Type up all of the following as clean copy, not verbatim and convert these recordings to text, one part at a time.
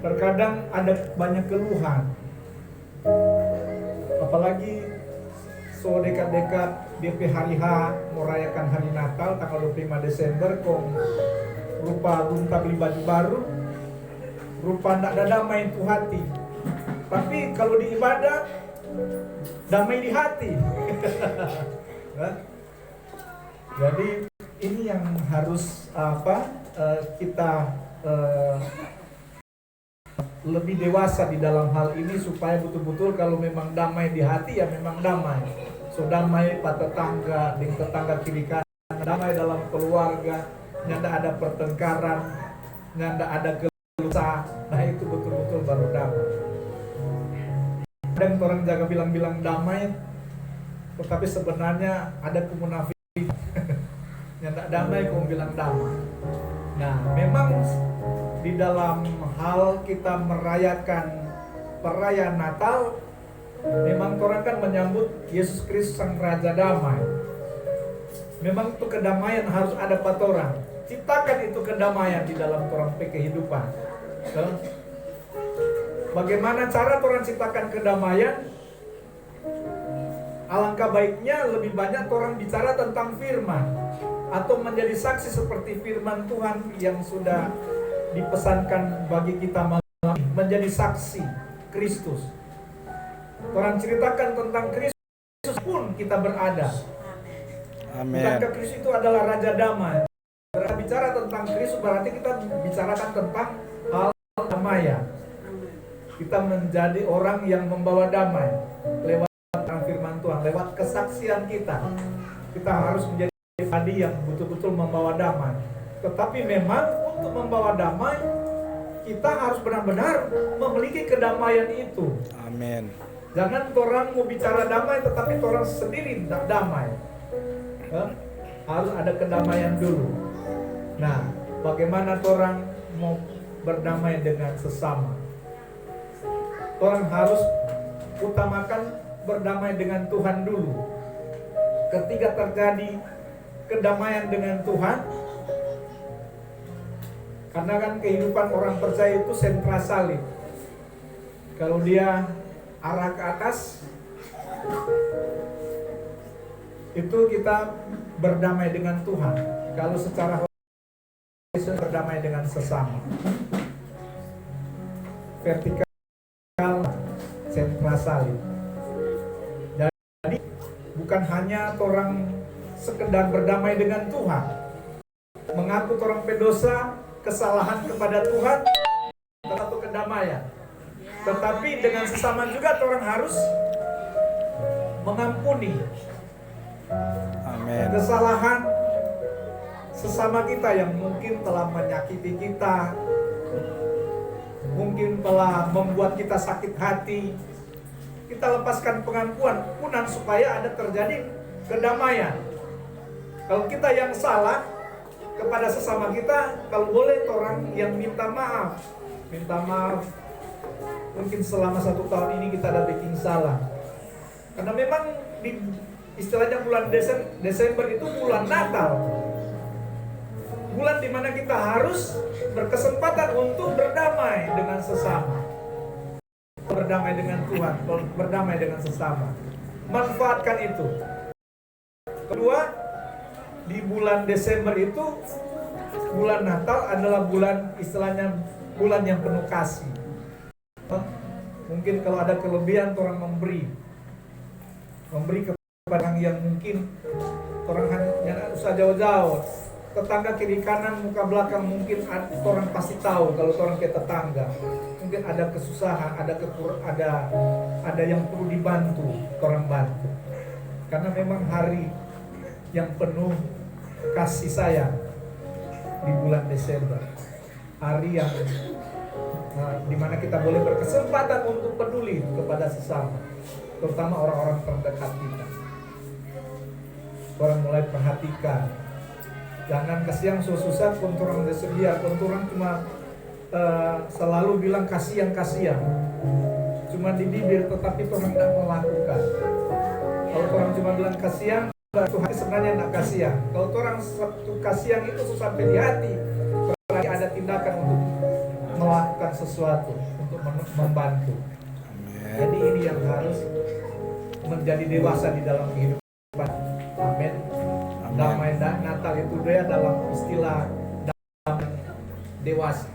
Terkadang ada banyak keluhan, apalagi so dekat-dekat DP hari H merayakan hari Natal tanggal 25 Desember kong rupa runta beli baju baru, rupa ndak ada damai itu hati. Tapi kalau di ibadah damai di hati. Jadi ini yang harus kita lebih dewasa di dalam hal ini, supaya betul-betul kalau memang damai di hati ya memang damai. So damai pada tetangga, dengan tetangga kiri kanan, damai dalam keluarga, nyanda ada pertengkaran, nyanda ada gelisah. Nah itu betul-betul baru damai. Dan orang jaga bilang-bilang damai, tetapi sebenarnya ada kemunafikan. Nyanda damai kau bilang damai. Nah memang di dalam hal kita merayakan perayaan Natal, memang orang kan menyambut Yesus Kristus Sang Raja Damai. Memang itu kedamaian harus ada pada orang. Ciptakan itu kedamaian di dalam orang kehidupan. Bagaimana cara orang ciptakan kedamaian? Alangkah baiknya lebih banyak orang bicara tentang firman, atau menjadi saksi seperti firman Tuhan yang sudah dipesankan bagi kita malam, menjadi saksi Kristus. Orang ceritakan tentang Kristus pun kita berada. Amin. Bukankah Kristus itu adalah Raja Damai? Bicara tentang Kristus berarti kita bicarakan tentang hal damai. Kita menjadi orang yang membawa damai lewat firman Tuhan, lewat kesaksian kita. Kita harus menjadi pribadi yang betul-betul membawa damai. Tetapi memang untuk membawa damai, kita harus benar-benar memiliki kedamaian itu. Amin. Jangan orang mau bicara damai tetapi orang sendiri tidak damai. Harus ada kedamaian dulu. Nah, bagaimana orang mau berdamai dengan sesama? Orang harus utamakan berdamai dengan Tuhan dulu. Ketika terjadi kedamaian dengan Tuhan, karena kan kehidupan orang percaya itu sentra salib. Kalau dia arah ke atas, itu kita berdamai dengan Tuhan. Kalau secara horizontal berdamai dengan sesama. Vertikal sentra salib. Jadi bukan hanya orang sekedar berdamai dengan Tuhan, mengaku orang berdosa, kesalahan kepada Tuhan, satu kedamaian. Tetapi dengan sesama juga orang harus mengampuni. Amin. Kesalahan sesama kita yang mungkin telah menyakiti kita, mungkin telah membuat kita sakit hati. Kita lepaskan pengampunan supaya ada terjadi kedamaian. Kalau kita yang salah kepada sesama kita, kalau boleh orang yang minta maaf. Mungkin selama 1 tahun ini kita ada bikin salah. Karena memang di istilahnya bulan Desember itu bulan Natal. Bulan dimana kita harus berkesempatan untuk berdamai dengan sesama. Berdamai dengan Tuhan, berdamai dengan sesama. Manfaatkan itu. Kedua, di bulan Desember itu, bulan Natal adalah bulan istilahnya bulan yang penuh kasih. Mungkin kalau ada kelebihan orang memberi kepada orang yang mungkin orang hanya usah jauh-jauh, tetangga kiri kanan muka belakang mungkin orang pasti tahu kalau orang ke tetangga mungkin ada kesusahan, ada yang perlu dibantu, orang bantu. Karena memang hari yang penuh kasih sayang di bulan Desember, hari yang dimana kita boleh berkesempatan untuk peduli kepada sesama, terutama orang-orang terdekat kita. Orang mulai perhatikan, jangan kasih yang susah pun orang sedia, pun orang cuma selalu bilang kasihan, cuma di bibir tetapi orang tidak melakukan. Kalau orang cuma bilang kasihan, Tuhan sebenarnya tidak kasihan. Kalau orang satu kasihan itu sampai di hati, berarti ada tindakan untuk melakukan melakukan sesuatu untuk membantu. Amin. Jadi ini yang harus menjadi dewasa di dalam kehidupan. Amin. Damai Natal itu dia dalam istilah damai dewasa,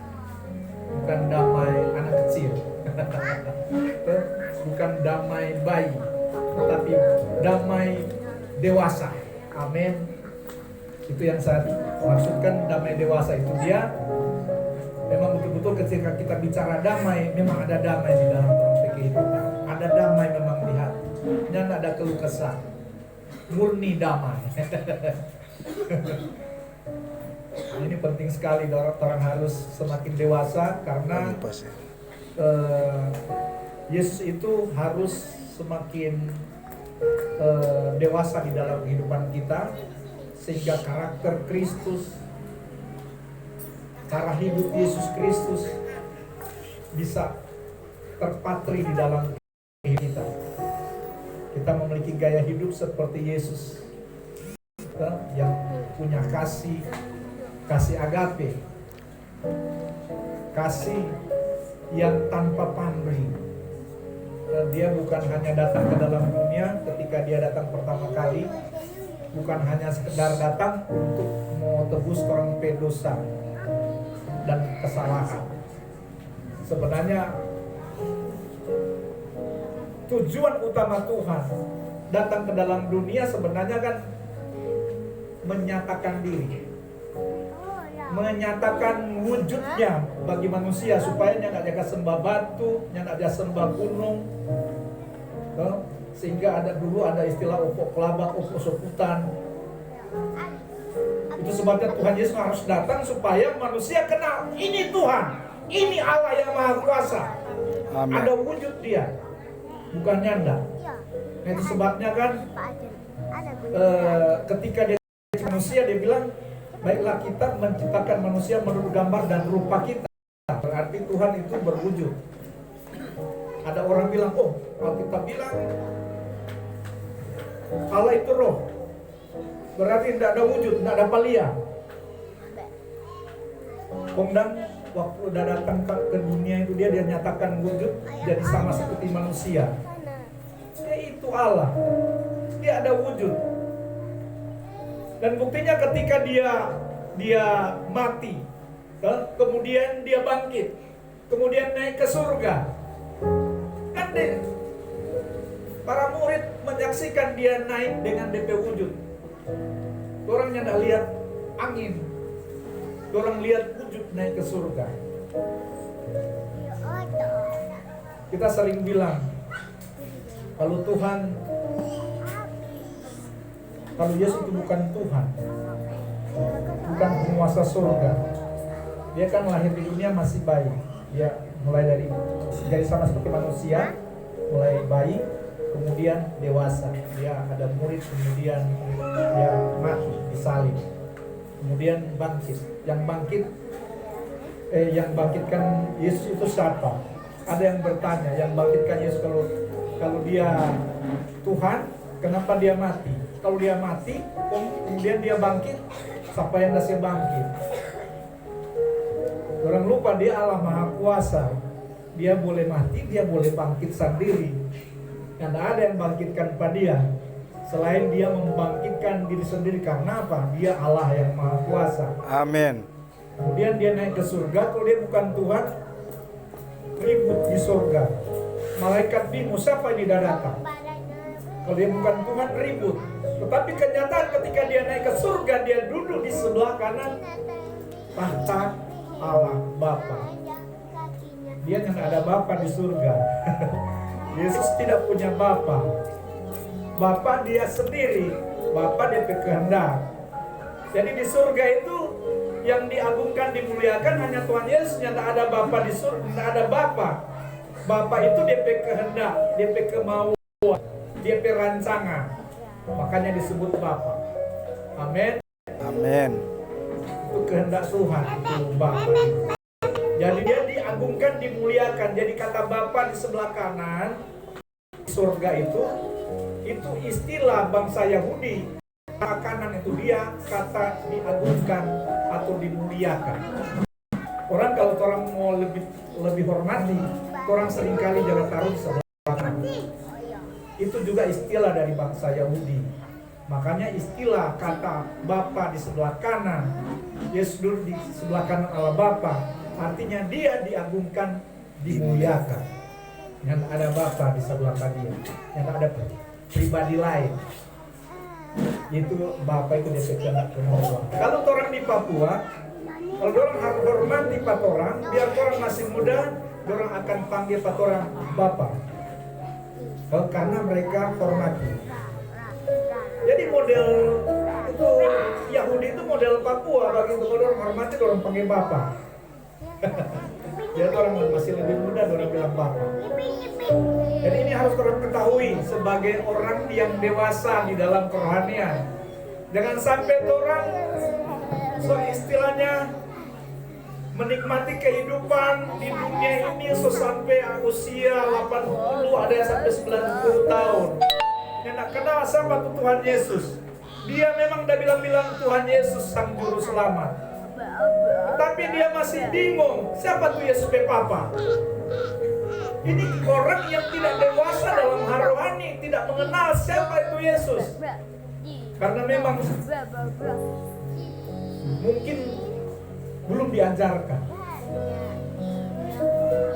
bukan damai anak kecil, bukan damai bayi, tetapi damai dewasa. Amin. Itu yang saya maksudkan, damai dewasa itu dia memang betul-betul ketika kita bicara damai, memang ada damai di dalam kehidupan. Ada damai memang di hati. Dan ada keluh kesah. Murni damai. Ini penting sekali, orang harus semakin dewasa karena Yesus itu harus semakin dewasa di dalam kehidupan kita, sehingga karakter Kristus, cara hidup Yesus Kristus bisa terpatri di dalam hidup kita. Kita memiliki gaya hidup seperti Yesus, yang punya kasih agape, kasih yang tanpa pamrih. Dia bukan hanya datang ke dalam dunia ketika dia datang pertama kali, bukan hanya sekedar datang untuk mau tebus orang pedosa dan kesalahan. Sebenarnya tujuan utama Tuhan datang ke dalam dunia sebenarnya kan menyatakan diri, menyatakan wujudnya bagi manusia, supaya jangan ada sembah batu, jangan ada sembah gunung, sehingga dulu ada istilah opok kelabak, opok soputan. Itu sebabnya Tuhan Yesus harus datang supaya manusia kenal ini Tuhan, ini Allah yang Maha Kuasa. Amen. Ada wujud Dia, bukan nyanda. Nah, itu sebabnya kan ketika dia manusia, dia bilang baiklah kita menciptakan manusia menurut gambar dan rupa kita. Berarti Tuhan itu berwujud. Ada orang bilang, oh kalau kita bilang Allah itu roh, berarti tidak ada wujud, tidak ada palia. Kondang waktu udah datang ke dunia itu dia nyatakan wujud, jadi sama seperti manusia. Dia itu Allah, dia ada wujud. Dan buktinya ketika dia mati, kemudian dia bangkit, kemudian naik ke surga. Kan para murid menyaksikan dia naik dengan DP wujud. Orangnya tidak lihat angin, orang lihat wujud naik ke surga. Kita sering bilang, kalau Yesus itu bukan Tuhan, bukan penguasa surga. Dia kan lahir di dunia masih bayi. Dia mulai dari sama seperti manusia, mulai bayi, kemudian dewasa. Dia ada murid, kemudian dia mati, disalib, kemudian bangkit. Yang bangkitkan Yesus itu siapa? Ada yang bertanya, yang bangkitkan Yesus kalau dia Tuhan, kenapa dia mati? Kalau dia mati, kemudian dia bangkit, siapa yang kasih bangkit? Orang lupa dia Allah Maha Kuasa. Dia boleh mati, dia boleh bangkit sendiri. Tidak ada yang bangkitkan pada dia selain dia membangkitkan diri sendiri. Karena apa? Dia Allah yang Maha Kuasa. Amin. Kemudian dia naik ke surga. Kalau dia bukan Tuhan, ribut di surga. Malaikat bingung, siapa ini datang? Kalau dia bukan Tuhan, ribut. Tetapi kenyataan ketika dia naik ke surga, dia duduk di sebelah kanan tahta Allah Bapa. Dia kan ada Bapa di surga. Yesus tidak punya Bapa. Bapa dia sendiri. Bapa dia kehendak. Jadi di surga itu yang diagungkan, dimuliakan hanya Tuhan Yesus. Tidak ada Bapa di surga, tidak ada Bapa. Bapa itu dia kehendak, dia kemauan, dia rancangan. Makanya disebut Bapa. Amin. Amin. Itu kehendak Tuhan, itu Bapa. Jadi dia diagungkan, dimuliakan. Jadi kata Bapa di sebelah kanan surga itu istilah bangsa Yahudi. Kanan itu dia kata diagungkan atau dimuliakan. Orang kalau orang mau lebih hormati, orang seringkali jangan taruh di sebelah kanan. Itu juga istilah dari bangsa Yahudi. Makanya istilah kata Bapa di sebelah kanan, Yesus duduk di sebelah kanan Allah Bapa, artinya dia diagungkan, dimuliakan. Yang ada Bapa di sebelah dia, yang ada pribadi lain. Itu Bapa itu dia kehendak kemauan. Kalau orang di Papua, kalau orang harus hormati orang, biar orang masih muda, orang akan panggil orang Bapa. Karena mereka hormati. Jadi model itu Yahudi itu model Papua, begitu kalau orang hormati orang panggil Bapa. Jadi orang masih lebih muda orang bilang Bapa. Jadi ini harus orang ketahui sebagai orang yang dewasa di dalam kerohanian. Jangan sampai orang istilahnya menikmati kehidupan di dunia ini sampai usia 80, ada yang sampai 90 tahun. Yang tak kenal siapa itu Tuhan Yesus. Dia memang udah bilang Tuhan Yesus sang juru selamat. Tapi dia masih bingung siapa tuh Yesus Papa. Ini orang yang tidak dewasa dalam hal rohani, tidak mengenal siapa itu Yesus. Karena memang mungkin belum diajarkan.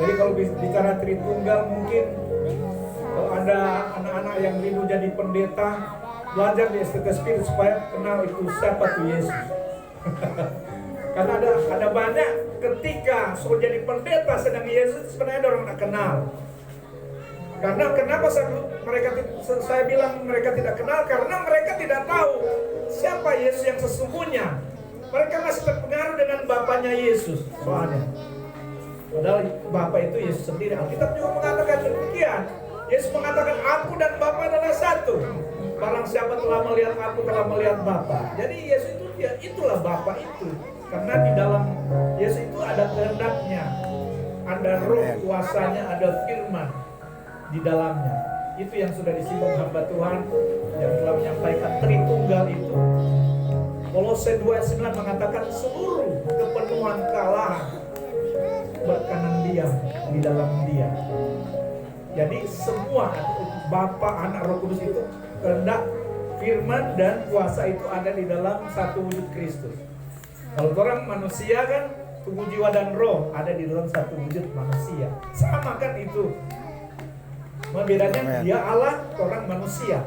Jadi kalau bicara Tritunggal, mungkin kalau ada anak-anak yang rindu jadi pendeta, belajar di STT Spirit supaya kenal itu siapa tuh Yesus. Karena ada banyak ketika suruh jadi pendeta sedang Yesus sebenarnya orang tak kenal. Karena kenapa saya bilang mereka tidak kenal, karena mereka tidak tahu siapa Yesus yang sesungguhnya. Mereka masih terpengaruh dengan bapaknya Yesus soalnya. Padahal Bapa itu Yesus sendiri. Alkitab juga mengatakan demikian. Yesus mengatakan aku dan Bapa adalah satu. Barang siapa telah melihat aku telah melihat Bapa. Jadi Yesus itu itulah Bapa itu. Karena di dalam Yesus itu ada kehendaknya, ada roh kuasanya, ada firman di dalamnya. Itu yang sudah disinggung hamba Tuhan yang telah menyampaikan Tritunggal itu. Kolose 2:9 mengatakan seluruh kepenuhan Allah berkenan dia di dalam dia. Jadi semua Bapa, Anak, Roh Kudus itu kehendak, firman dan kuasa itu ada di dalam satu wujud Kristus. Kalau orang manusia kan tubuh, jiwa dan roh ada di dalam satu wujud manusia. Sama kan itu. Bedanya dia Allah, orang manusia.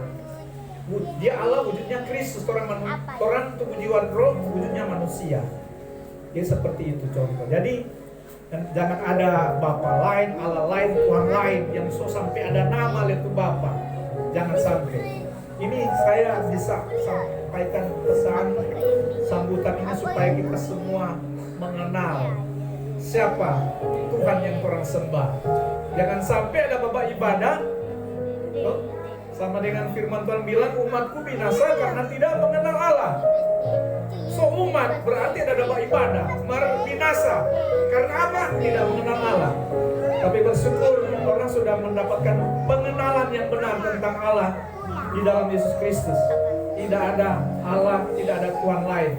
Dia Allah wujudnya Kristus, orang tubuh jiwa roh wujudnya manusia. Jadi seperti itu contoh. Jadi jangan ada Bapa lain, Allah lain, Tuhan lain yang sampai ada nama itu Bapa. Jangan sampai. Ini saya bisa sampaikan pesan sambutan ini supaya kita semua mengenal siapa Tuhan yang orang sembah. Jangan sampai ada babak ibadah sama dengan firman Tuhan bilang umatku binasa karena tidak mengenal Allah. So umat berarti ada babak ibadah binasa karena apa? Tidak mengenal Allah. Tapi bersyukur orang sudah mendapatkan pengenalan yang benar tentang Allah di dalam Yesus Kristus. Tidak ada Allah, tidak ada Tuhan lain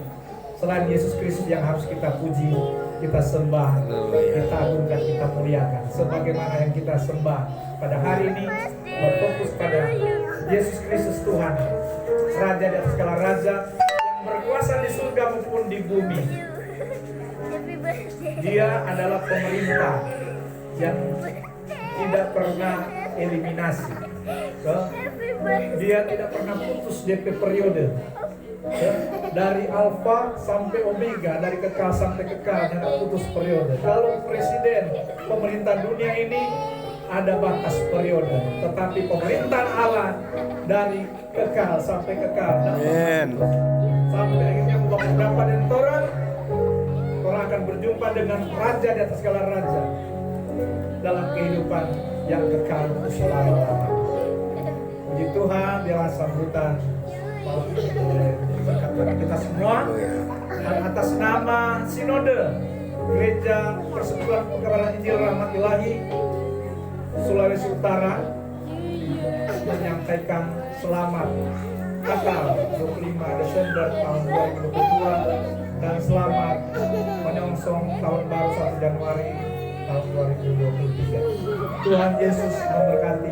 selain Yesus Kristus yang harus kita puji, kita sembah, kita agungkan, kita muliakan. Sebagaimana yang kita sembah pada hari ini berfokus pada Yesus Kristus Tuhan, Raja di atas segala raja, yang berkuasa di surga maupun di bumi. Dia adalah pemerintah yang tidak pernah eliminasi. Dia tidak pernah putus DP periode. Dari alfa sampai omega, dari kekal sampai kekal, tidak putus periode. Kalau presiden pemerintah dunia ini ada batas periode, tetapi pemerintahan Allah dari kekal sampai kekal. Amin. Sampai akhirnya beberapa dan orang akan berjumpa dengan Raja di atas segala raja dalam kehidupan yang kekal selama-lamanya. Puji Tuhan, biarlah sambutan berkat kita semua atas nama Sinode Gereja Persekutuan Pekabaran Injil Rahmat Ilahi Sulawesi Utara menyampaikan selamat tanggal 25 Desember tahun 2022 dan selamat menyongsong tahun baru 1 Januari tahun 2023. Tuhan Yesus memberkati.